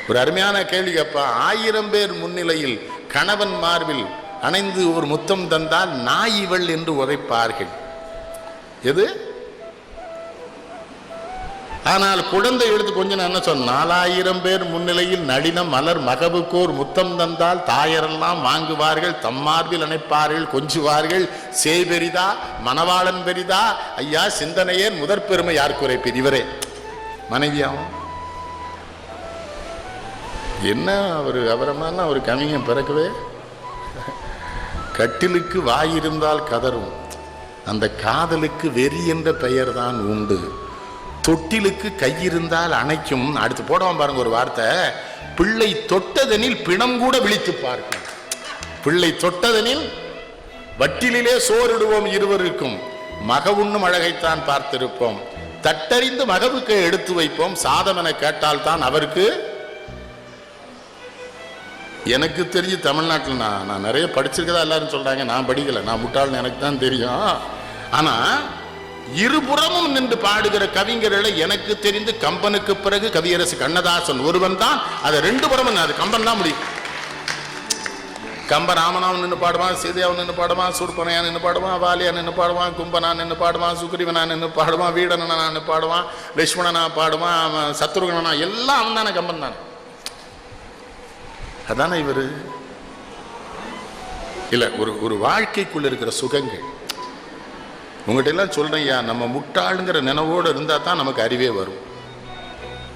ஒரு அருமையான கேள்வி கேட்பா. 1000 பேர் முன்னிலையில் கணவன் மார்பில் அணைந்து ஒரு முத்தம் தந்தால் நாய் இவள் என்று உரைப்பார்கள். எது? ஆனால் குழந்தை எடுத்து கொஞ்சம் என்ன சொன்ன, 4000 பேர் முன்னிலையில் நளின மலர் மகவுக்கோர் முத்தம் தந்தால் தாயரெல்லாம் வாங்குவார்கள், தம்மார்பில் அணைப்பார்கள், கொஞ்சுவார்கள். சேய் பெரிதா மணவாளன் பெரிதா, ஐயா சிந்தனையே முதற் பெருமை யார் குறைப்பீர்? இவரே மனைவியாவும். என்ன அவரை மாதிரிலாம் ஒரு கவிஞன் பிறக்கவே. கட்டிலுக்கு வாயிருந்தால் கதரும், அந்த காதலுக்கு வெறி என்ற பெயர் தான் உண்டு. தொட்டிலுக்கு கையிருந்தால் அணைக்கும். அடுத்து போடுவான் பாருங்க ஒரு வார்த்தை, பிள்ளை தொட்டதனில் பிணம் கூட விழித்து பார்க்கும். பிள்ளை தொட்டதனில் வட்டிலே சோறிடுவோம் இருவருக்கும், மக உண்ணும் அழகைத்தான் பார்த்திருப்போம், தட்டறிந்து மகவுக்கு எடுத்து வைப்போம், சாதம் என கேட்டால் தான் அவருக்கு. எனக்கு தெரிஞ்சு தமிழ்நாட்டில் நான் நிறைய படிச்சிருக்கதா எல்லாரும் சொல்றாங்க, நான் படிக்கல, நான் முட்டாள்னு எனக்கு தான் தெரியும். ஆனா இருபுறமும் நின்று பாடுகிற கவிஞர்களை எனக்கு தெரிந்து கம்பனுக்கு பிறகு கவியரசு கண்ணதாசன் ஒருவன் தான். அதை 2 புறமும் அது கம்பன் தான் முடியும். கம்ப ராமனாவும் நின்று பாடுவான், சீதையாவும் நின்று பாடுவான், சூர்பனையா நின்று பாடுவான், வாலியா நின்று பாடுவான், கும்பனா நின்று பாடுவான், சுக்ரீவனா நின்று பாடுவான், வீடனா நின்று பாடுவான், லட்சுமணனா பாடுவான், சத்ருகனா, எல்லாம் அவன் தானே, கம்பன் தானே. அதானே இவரு இல்ல. ஒரு வாழ்க்கைக்குள்ள இருக்கிற சுகங்கள் உங்கள்கிட்ட எல்லாம் சொல்றேன். நம்ம முட்டாளுங்கிற நினைவோடு இருந்தா தான் நமக்கு அறிவே வரும்.